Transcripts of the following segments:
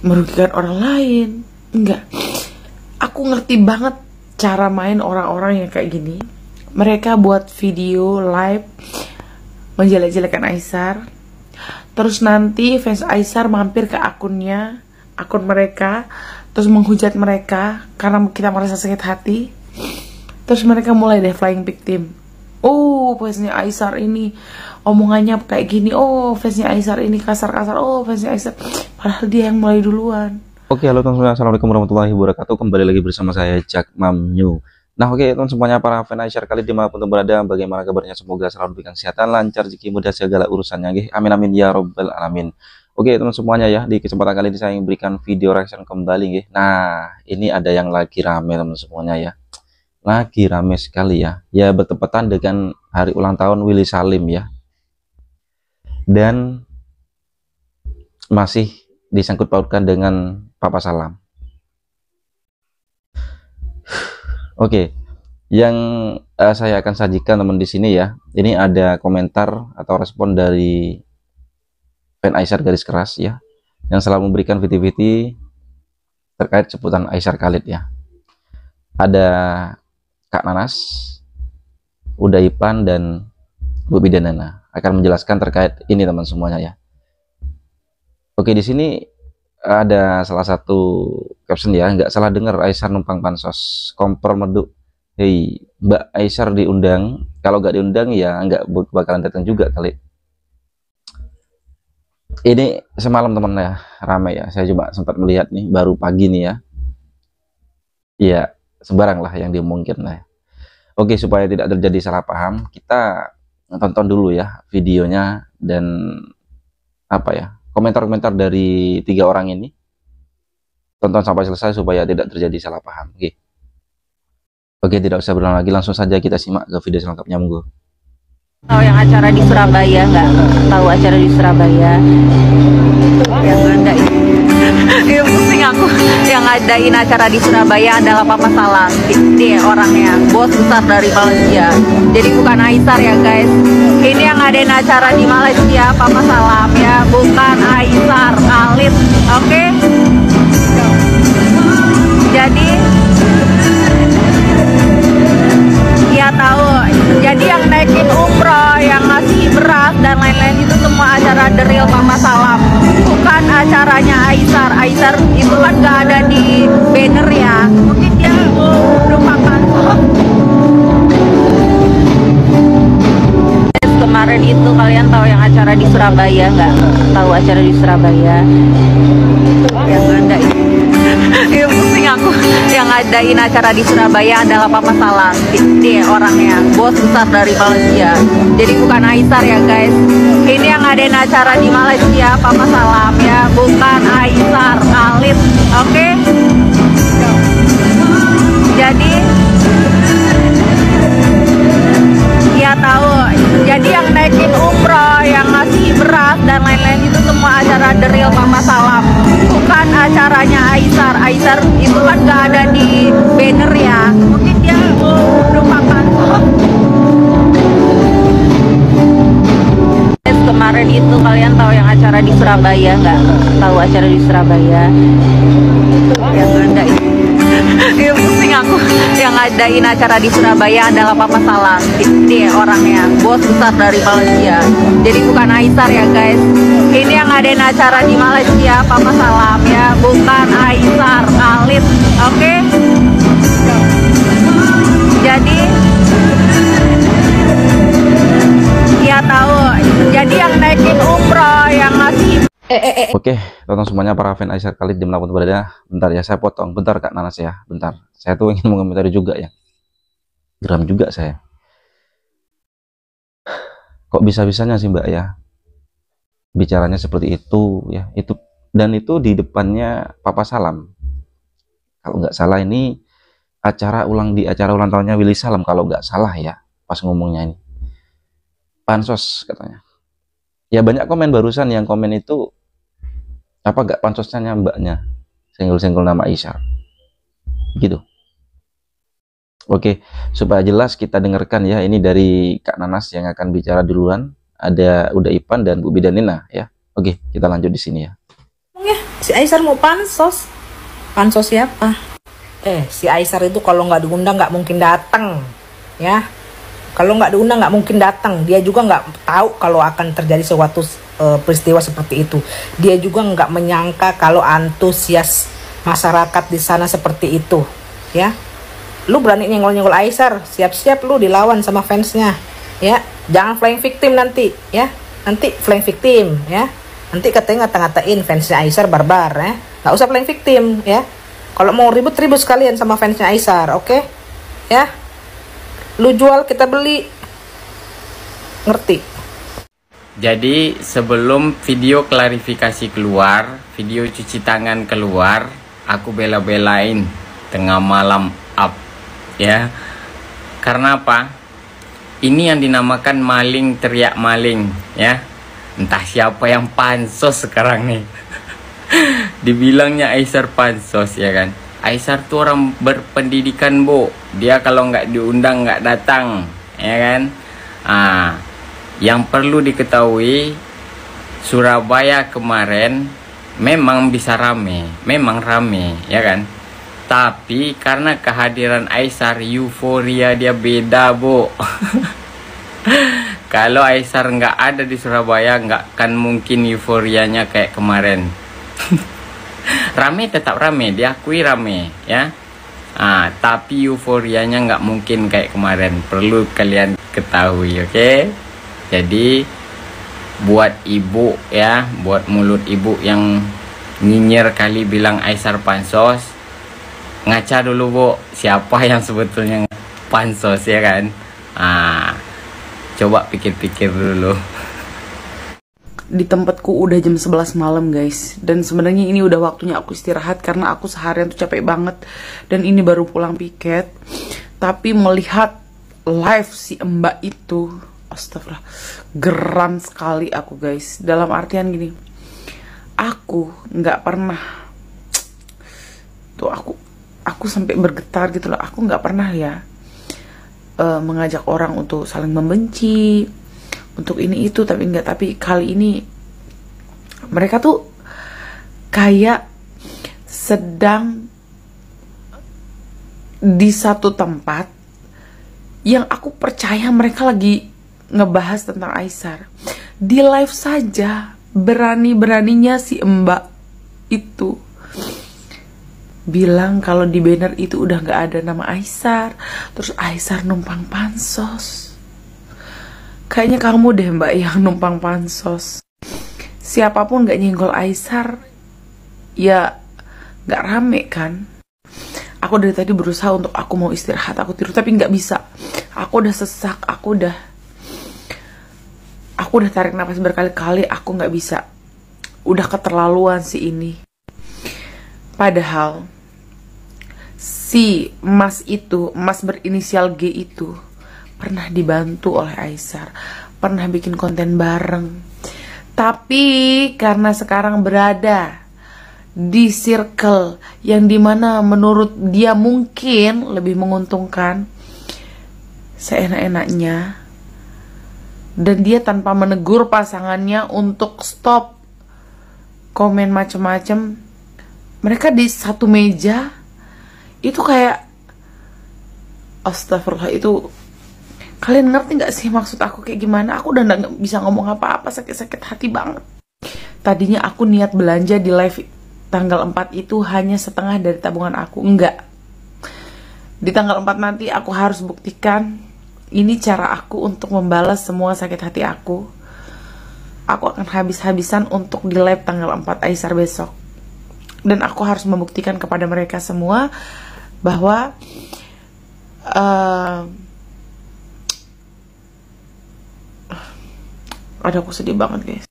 merugikan orang lain. Enggak. Aku ngerti banget cara main orang-orang yang kayak gini. Mereka buat video live menjelek-jelekan Aisar. Terus nanti fans Aisar mampir ke akun mereka, terus menghujat mereka karena kita merasa sakit hati. Terus mereka mulai deh flying victim. Oh, fansnya Aisar ini omongannya kayak gini. Oh, fansnya Aisar ini kasar-kasar. Oh, fansnya Aisar. Padahal dia yang mulai duluan. Oke, halo teman-teman, assalamualaikum warahmatullahi wabarakatuh. Kembali lagi bersama saya Jack Mamnyu. Nah, oke teman semuanya, para fans Aisar kali dimanapun berada, bagaimana kabarnya? Semoga selalu diberikan kesehatan, lancar, rezeki, mudah segala urusannya. Amin amin ya robbal alamin. Oke teman semuanya ya, di kesempatan kali ini saya ingin berikan video reaction kembali. Nah, ini ada yang lagi rame teman semuanya ya. Lagi rame sekali ya. Ya, bertepatan dengan hari ulang tahun Willy Salim ya. Dan masih disangkut pautkan dengan Papa Salam. Oke, yang saya akan sajikan teman di sini ya. Ini ada komentar atau respon dari fan Aisar garis keras ya, yang selalu memberikan viti-viti terkait seputar Aisar Khalid ya. Ada Kak Nanas, Uda Ipan, dan Bu Bidanana akan menjelaskan terkait ini teman semuanya ya. Oke, di sini ada salah satu caption ya, nggak salah dengar Aisar numpang pansos, kompor meduk. Hei, Mbak Aisar diundang, kalau nggak diundang ya nggak bakalan datang juga kali. Ini semalam teman ya, ramai ya, saya coba sempat melihat nih, baru pagi nih ya. Ya, sembarang lah yang diomongin lah. Oke, supaya tidak terjadi salah paham, kita tonton dulu ya videonya dan apa ya, komentar-komentar dari 3 orang ini. Tonton sampai selesai supaya tidak terjadi salah paham. Oke, tidak usah berulang lagi, langsung saja kita simak ke video selengkapnya, monggo. Tahu yang acara di Surabaya nggak? Tahu acara di Surabaya yang ngadain? Ya pusing aku. Yang ngadain acara di Surabaya adalah Papa Salam. Dia orangnya bos besar dari Malaysia. Jadi bukan Aisar ya guys. Ini yang ngadain acara di Malaysia Papa Salam ya, bukan Aisar Khalid. Oke? Jadi ya tahu. Jadi yang naikin umroh, yang ngasih beras dan lain-lain itu semua acara The Real Papa Salam, bukan acaranya Aisar. Aisar itu kan nggak ada di banner ya. Mungkin dia merupakan kemarin itu. Kalian tahu yang acara di Surabaya nggak? Tahu acara di Surabaya yang ngadain? Ya pusing aku. Yang ngadain acara di Surabaya adalah Papa Salam. Dia orangnya bos besar dari Malaysia. Jadi bukan Aisar ya guys. Ini yang ngadain acara di Malaysia Papa Salam ya, bukan Aisar Khalid. Oke? Jadi ya tahu. Jadi yang naikin umroh, yang ngasih beras dan lain-lain itu semua acara The Real Papa Salam, bukan acaranya Aisar. Aisar itu kan nggak ada di banner ya. Mungkin dia merupakan kemarin itu. Kalian tahu yang acara di Surabaya nggak? Tahu acara di Surabaya yang ngadain? Ya pusing aku. Yang ngadain acara di Surabaya adalah Papa Salam. Dia orangnya bos besar dari Malaysia. Jadi bukan Aisar ya guys. Ini yang ngadain acara di Malaysia Papa Salam ya, bukan Aisar Khalid. Oke? Jadi ya tahu. Jadi yang naikin umroh, yang ngasih Oke, tonton semuanya, para fan Aisar Khalid dimanapun berada. Bentar ya, saya potong. Bentar Kak Nanas ya, bentar. Saya tuh ingin mengomentari juga ya. Geram juga saya. Kok bisa-bisanya sih Mbak ya bicaranya seperti itu ya? Dan itu di depannya Papa Salam. Kalau nggak salah ini acara ulang tahunnya Willy Salam kalau nggak salah ya. Pas ngomongnya ini pansos katanya. Ya banyak komen barusan yang komen itu apa gak pansosnya mbaknya senggol-senggol nama Aisar gitu. Oke, supaya jelas kita dengarkan ya, ini dari Kak Nanas yang akan bicara duluan, ada Uda Ipan dan Bu Bidanina ya. Oke, kita lanjut di sini ya. Si Aisar mau pansos. Pansos siapa? Si Aisar itu kalau nggak diundang nggak mungkin datang, ya. Kalau nggak diundang nggak mungkin datang. Dia juga nggak tahu kalau akan terjadi suatu peristiwa seperti itu. Dia juga nggak menyangka kalau antusias masyarakat di sana seperti itu, ya. Lu berani nyenggol-nyenggol Aisar, siap-siap lu dilawan sama fansnya, ya. Jangan flying victim nanti, ya. Nanti flying victim, ya. Nanti katanya ngata-ngatain fansnya Aisar barbar, ya. Nggak usah flying victim, ya. Kalau mau ribut-ribut sekalian sama fansnya Aisar, oke? Ya. Lu jual, kita beli. Ngerti? Jadi sebelum video klarifikasi keluar, video cuci tangan keluar, aku bela-belain tengah malam up, ya. Karena apa? Ini yang dinamakan maling teriak maling, ya. Entah siapa yang pansos sekarang nih. Dibilangnya Aisar pansos, ya kan. Aisar tuh orang berpendidikan, Bu. Dia kalau nggak diundang nggak datang, ya kan. Yang perlu diketahui, Surabaya kemarin memang bisa rame, memang rame, ya kan. Tapi karena kehadiran Aisar, euforia dia beda, Bu. Kalau Aisar nggak ada di Surabaya, nggak akan mungkin euforianya kayak kemarin. Rame tetap rame, diakui rame, ya. Tapi euforianya nggak mungkin kayak kemarin. Perlu kalian ketahui, oke? Jadi buat ibu, ya, buat mulut ibu yang nyinyir kali bilang Aisar pansos, ngaca dulu, Bu, siapa yang sebetulnya pansos, ya kan. Coba pikir-pikir dulu. Di tempatku udah jam 11 malam guys. Dan sebenarnya ini udah waktunya aku istirahat karena aku seharian tuh capek banget. Dan ini baru pulang piket. Tapi melihat live si Mbak itu, astagfirullah, geram sekali aku guys. Dalam artian gini, aku nggak pernah tuh, aku sampai bergetar gitu loh. Aku nggak pernah ya mengajak orang untuk saling membenci, untuk ini itu, tapi kali ini mereka tuh kayak sedang di satu tempat yang aku percaya mereka lagi ngebahas tentang Aisar. Di live saja berani-beraninya si Mbak itu bilang kalau di banner itu udah nggak ada nama Aisar, terus Aisar numpang pansos. Kayaknya kamu deh Mbak yang numpang pansos. Siapapun nggak nyenggol Aisar, ya nggak rame kan. Aku dari tadi berusaha untuk aku mau istirahat, aku tidur, tapi nggak bisa. Aku udah sesak, aku udah tarik nafas berkali-kali, aku nggak bisa. Udah keterlaluan sih ini. Padahal si Mas itu, Mas berinisial G itu pernah dibantu oleh Aisar, pernah bikin konten bareng. Tapi karena sekarang berada di circle yang dimana menurut dia mungkin lebih menguntungkan, seenak-enaknya, dan dia tanpa menegur pasangannya untuk stop komen macem-macem. Mereka di satu meja itu kayak, astagfirullah, itu kalian ngerti gak sih maksud aku kayak gimana? Aku udah gak bisa ngomong apa-apa, sakit-sakit hati banget. Tadinya aku niat belanja di live tanggal 4 itu hanya setengah dari tabungan aku. Enggak, di tanggal 4 nanti aku harus buktikan. Ini cara aku untuk membalas semua sakit hati aku. Aku akan habis-habisan untuk di live tanggal 4 Aisar besok. Dan aku harus membuktikan kepada mereka semua bahwa aduh, aku sedih banget guys.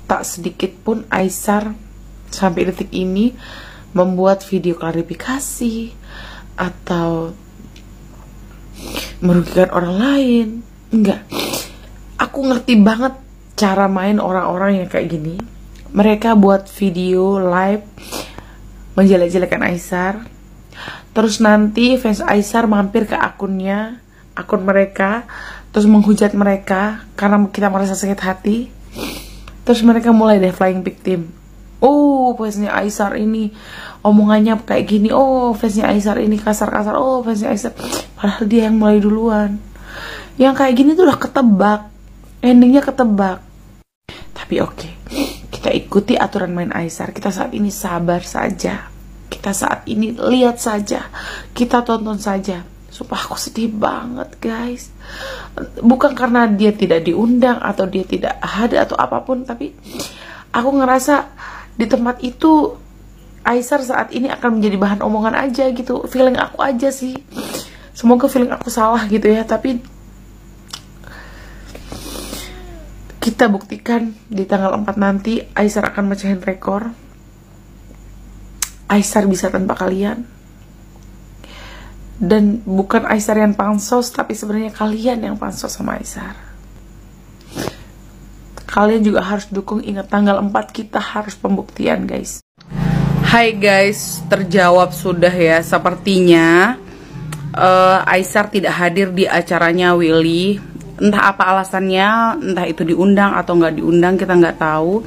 Tak sedikit pun Aisar sampai detik ini membuat video klarifikasi atau merugikan orang lain. Enggak. Aku ngerti banget cara main orang-orang yang kayak gini. Mereka buat video live menjelek-jelekan Aisar, terus nanti fans Aisar mampir ke akun mereka, terus menghujat mereka karena kita merasa sakit hati. Terus mereka mulai deh flying victim. oh fansnya Aisar ini omongannya kayak gini, oh fansnya Aisar ini kasar-kasar, oh fansnya Aisar, padahal dia yang mulai duluan. Yang kayak gini tuh udah ketebak, endingnya ketebak. Tapi oke, kita ikuti aturan main Aisar. Kita saat ini sabar saja, kita saat ini lihat saja, kita tonton saja. Sumpah aku sedih banget guys. Bukan karena dia tidak diundang atau dia tidak hadir atau apapun, tapi aku ngerasa di tempat itu Aisar saat ini akan menjadi bahan omongan aja gitu. Feeling aku aja sih. Semoga feeling aku salah gitu ya. Tapi kita buktikan di tanggal 4 nanti Aisar akan mecahin rekor. Aisar bisa tanpa kalian. Dan bukan Aisar yang pansos, tapi sebenarnya kalian yang pansos sama Aisar. Kalian juga harus dukung. Ingat tanggal 4 kita harus pembuktian guys. Hai guys, terjawab sudah ya. Sepertinya Aisar tidak hadir di acaranya Willy. Entah apa alasannya, entah itu diundang atau nggak diundang, kita nggak tahu.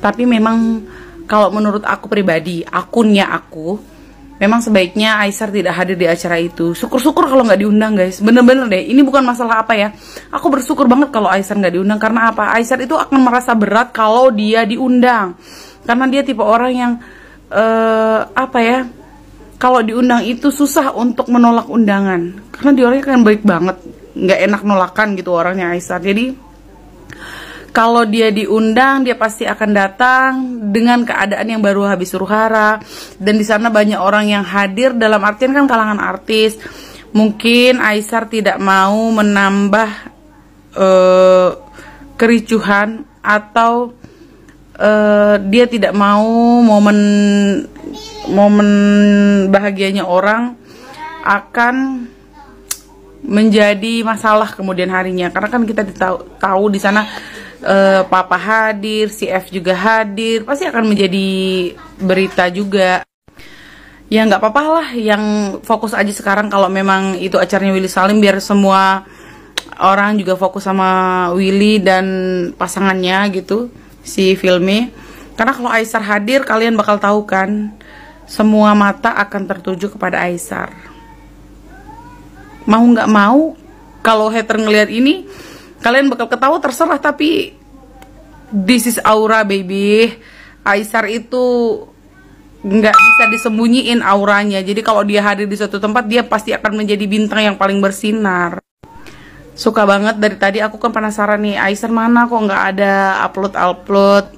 Tapi memang kalau menurut aku pribadi, akunnya aku, memang sebaiknya Aisar tidak hadir di acara itu. Syukur-syukur kalau nggak diundang guys. Bener-bener deh, ini bukan masalah apa ya. Aku bersyukur banget kalau Aisar nggak diundang. Karena apa? Aisar itu akan merasa berat kalau dia diundang. Karena dia tipe orang yang apa ya, kalau diundang itu susah untuk menolak undangan. Karena dia orangnya kan baik banget, nggak enak nolakan gitu orangnya Aisar. Jadi kalau dia diundang, dia pasti akan datang dengan keadaan yang baru habis huru-hara. Dan di sana banyak orang yang hadir, dalam artian kan kalangan artis. Mungkin Aisar tidak mau menambah kericuhan, atau dia tidak mau momen bahagianya orang akan menjadi masalah kemudian harinya. Karena kan kita tahu di sana Papa hadir, si F juga hadir, pasti akan menjadi berita juga. Ya nggak apa-apa lah, yang fokus aja sekarang kalau memang itu acaranya Willy Salim, biar semua orang juga fokus sama Willy dan pasangannya gitu, si Filmi. Karena kalau Aisar hadir, kalian bakal tahu kan, semua mata akan tertuju kepada Aisar. Mau nggak mau, kalau hater ngelihat ini, kalian bakal ketawa terserah, tapi this is aura baby. Aisar itu nggak bisa disembunyiin auranya. Jadi kalau dia hadir di suatu tempat, dia pasti akan menjadi bintang yang paling bersinar. Suka banget dari tadi, aku kan penasaran nih, Aisar mana kok nggak ada upload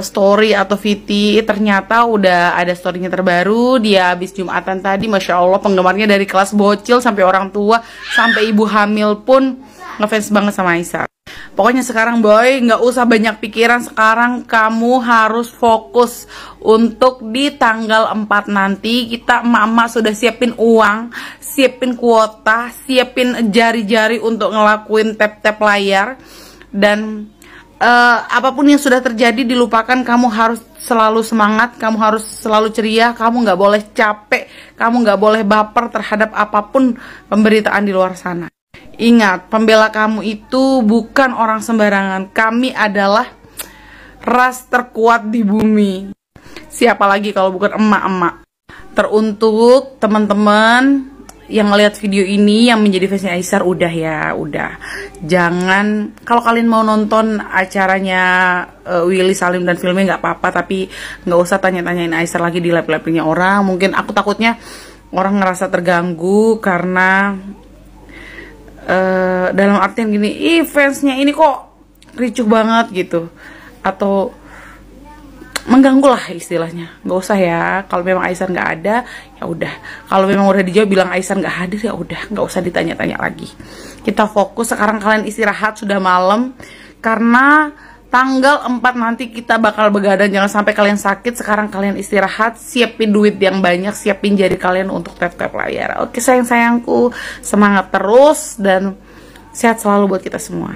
story atau VT. Ternyata udah ada storynya terbaru. Dia habis Jumatan tadi, Masya Allah, penggemarnya dari kelas bocil sampai orang tua, sampai ibu hamil pun ngefans banget sama Aisar. Pokoknya sekarang boy, nggak usah banyak pikiran. Sekarang kamu harus fokus untuk di tanggal 4 nanti. Kita emak-emak sudah siapin uang, siapin kuota, siapin jari-jari untuk ngelakuin tap-tap layar. Dan apapun yang sudah terjadi dilupakan. Kamu harus selalu semangat, kamu harus selalu ceria, kamu nggak boleh capek, kamu nggak boleh baper terhadap apapun pemberitaan di luar sana. Ingat, pembela kamu itu bukan orang sembarangan. Kami adalah ras terkuat di bumi. Siapa lagi kalau bukan emak-emak. Teruntuk teman-teman yang ngelihat video ini yang menjadi fansnya Aisar, udah ya, udah. Jangan, kalau kalian mau nonton acaranya Willy Salim dan Filmi nggak apa-apa, tapi nggak usah tanya-tanyain Aisar lagi di live-live-nya orang. Mungkin aku takutnya orang ngerasa terganggu karena dalam artian gini, fansnya ini kok ricuh banget gitu, atau mengganggu lah istilahnya. Nggak usah ya. Kalau memang Aisar nggak ada, ya udah. Kalau memang udah dijawab bilang Aisar nggak hadir, ya udah, nggak usah ditanya-tanya lagi. Kita fokus sekarang, kalian istirahat, sudah malam. Karena tanggal 4 nanti kita bakal begadang. Jangan sampai kalian sakit. Sekarang kalian istirahat, siapin duit yang banyak, siapin jari kalian untuk tap-tap layar. Oke sayang-sayangku, semangat terus dan sehat selalu buat kita semua.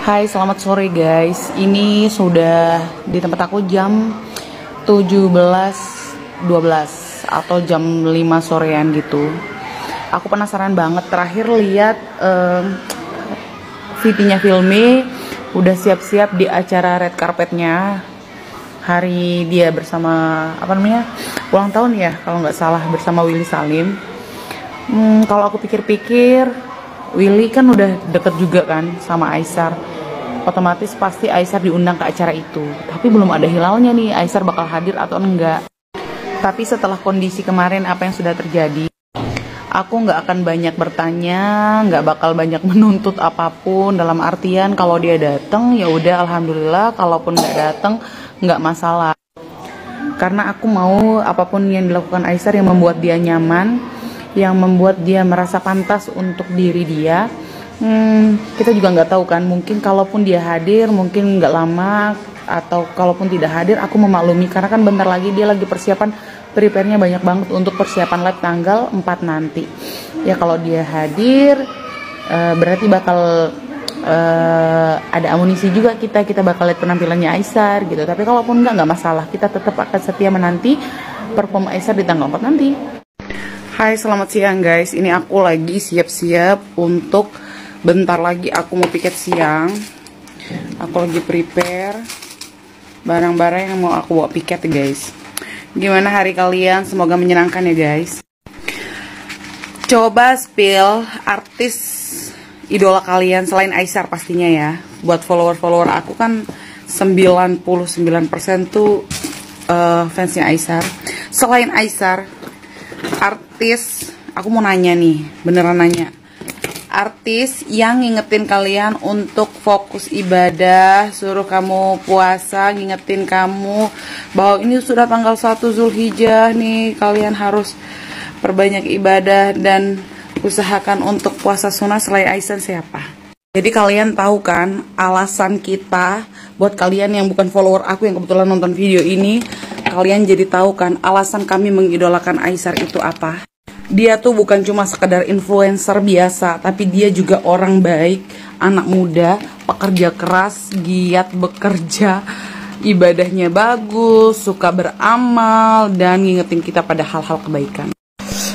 Hai, selamat sore guys. Ini sudah di tempat aku jam 17.12 atau jam 5 sorean gitu. Aku penasaran banget, terakhir lihat VT-nya Filmi udah siap-siap di acara red carpetnya. hari dia bersama apa namanya ulang tahun ya kalau nggak salah, bersama Willy Salim. Kalau aku pikir-pikir, Willy kan udah deket juga kan sama Aisar, otomatis pasti Aisar diundang ke acara itu. Tapi belum ada hilalnya nih Aisar bakal hadir atau enggak. Tapi setelah kondisi kemarin apa yang sudah terjadi, aku nggak akan banyak bertanya, nggak bakal banyak menuntut apapun. Dalam artian kalau dia datang ya udah alhamdulillah, kalaupun nggak datang nggak masalah. Karena aku mau apapun yang dilakukan Aisar yang membuat dia nyaman, yang membuat dia merasa pantas untuk diri dia. Kita juga nggak tahu kan, mungkin kalaupun dia hadir mungkin nggak lama, atau kalaupun tidak hadir aku memaklumi karena kan bentar lagi dia lagi persiapan, prepare-nya banyak banget untuk persiapan live tanggal 4 nanti. Ya kalau dia hadir berarti bakal ada amunisi juga, kita bakal lihat penampilannya Aisar gitu. Tapi kalaupun nggak masalah, kita tetap akan setia menanti perform Aisar di tanggal 4 nanti. Hai, selamat siang guys. Ini aku lagi siap-siap untuk bentar lagi aku mau piket siang. Aku lagi prepare barang-barang yang mau aku bawa piket guys. Gimana hari kalian? Semoga menyenangkan ya guys. Coba spill artis idola kalian selain Aisar pastinya ya. Buat follower-follower aku kan 99% tuh fansnya Aisar. Selain Aisar, artis, aku mau nanya nih, beneran nanya. Artis yang ngingetin kalian untuk fokus ibadah, suruh kamu puasa, ngingetin kamu bahwa ini sudah tanggal 1 Zulhijjah nih, kalian harus perbanyak ibadah dan usahakan untuk puasa sunnah selain Aisar siapa? Jadi kalian tahu kan alasan kita, buat kalian yang bukan follower aku yang kebetulan nonton video ini, kalian jadi tahu kan alasan kami mengidolakan Aisar itu apa? Dia tuh bukan cuma sekedar influencer biasa, tapi dia juga orang baik, anak muda, pekerja keras, giat bekerja, ibadahnya bagus, suka beramal, dan ngingetin kita pada hal-hal kebaikan.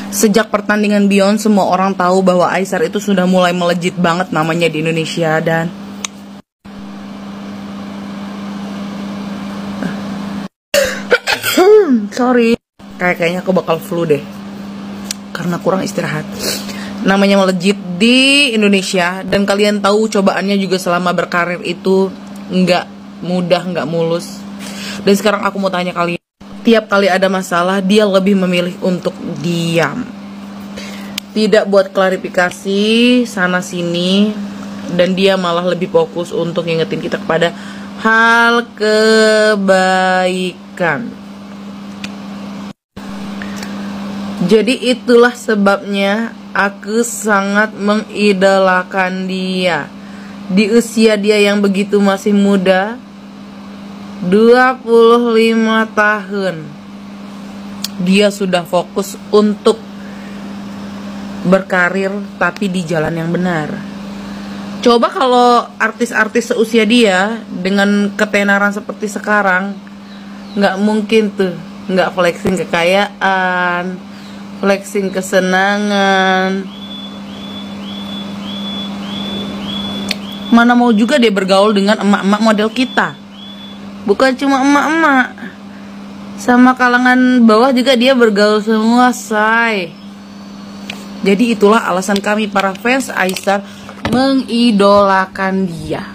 Sejak pertandingan Beyond, semua orang tahu bahwa Aisar itu sudah mulai melejit banget namanya di Indonesia. Dan sorry, kayaknya aku bakal flu deh karena kurang istirahat. Namanya melejit di Indonesia, dan kalian tahu cobaannya juga selama berkarir itu nggak mudah, nggak mulus. Dan sekarang aku mau tanya kalian, tiap kali ada masalah dia lebih memilih untuk diam, tidak buat klarifikasi sana sini, dan dia malah lebih fokus untuk ngingetin kita kepada hal kebaikan. Jadi itulah sebabnya aku sangat mengidolakan dia. Di usia dia yang begitu masih muda, 25 tahun, dia sudah fokus untuk berkarir tapi di jalan yang benar. Coba kalau artis-artis seusia dia dengan ketenaran seperti sekarang, nggak mungkin tuh nggak flexing kekayaan, flexing kesenangan. Mana mau juga dia bergaul dengan emak-emak model kita. Bukan cuma emak-emak, sama kalangan bawah juga dia bergaul semua, say. Jadi itulah alasan kami para fans Aisar mengidolakan dia.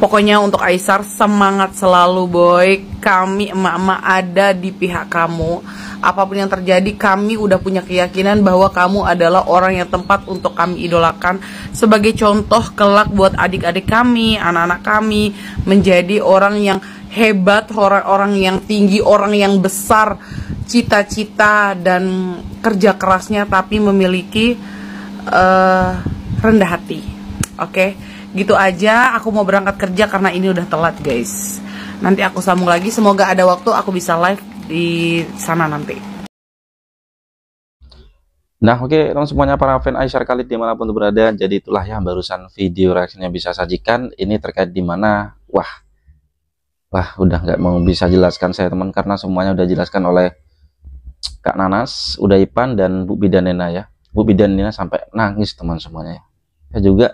Pokoknya untuk Aisar semangat selalu boy. Kami emak-emak ada di pihak kamu. Apapun yang terjadi, kami udah punya keyakinan bahwa kamu adalah orang yang tepat untuk kami idolakan. Sebagai contoh kelak buat adik-adik kami, anak-anak kami, menjadi orang yang hebat, orang-orang yang tinggi, orang yang besar cita-cita dan kerja kerasnya, tapi memiliki rendah hati. Oke, gitu aja. Aku mau berangkat kerja karena ini udah telat guys. Nanti aku sambung lagi, semoga ada waktu aku bisa live di sana nanti. Nah oke, teman semuanya para fan Aisar Khalid dimanapun berada. Jadi itulah ya barusan video reaksinya bisa sajikan. Ini terkait dimana, wah udah nggak mau bisa jelaskan saya teman, karena semuanya udah jelaskan oleh Kak Nanas, udah Ipan dan Bu Bidanena ya. Bu Bidanena sampai nangis teman semuanya ya. Saya juga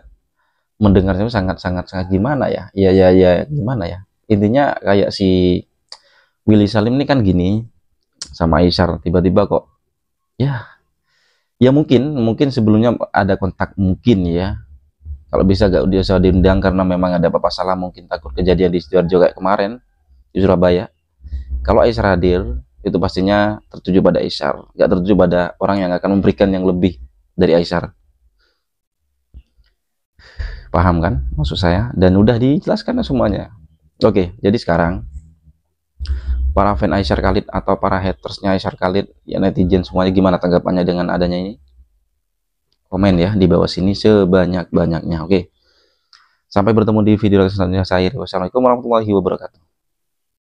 mendengarnya sangat gimana ya. Ya gimana ya. intinya kayak si Willy Salim ini kan gini sama Aisyar, tiba-tiba kok ya mungkin sebelumnya ada kontak mungkin ya, kalau bisa gak usah diundang karena memang ada apa salah, mungkin takut kejadian di Sidoarjo kayak kemarin di Surabaya. Kalau Aisyar hadir itu pastinya tertuju pada Aisyar, gak tertuju pada orang yang akan memberikan yang lebih dari Aisyar. Paham kan maksud saya? Dan udah dijelaskan semuanya. Oke, jadi sekarang para fan Aisyar Khalid atau para hatersnya Aisyar Khalid, ya netizen semuanya, gimana tanggapannya dengan adanya ini? Komen ya di bawah sini sebanyak-banyaknya. Oke, sampai bertemu di video selanjutnya. Saya Wassalamualaikum warahmatullahi wabarakatuh.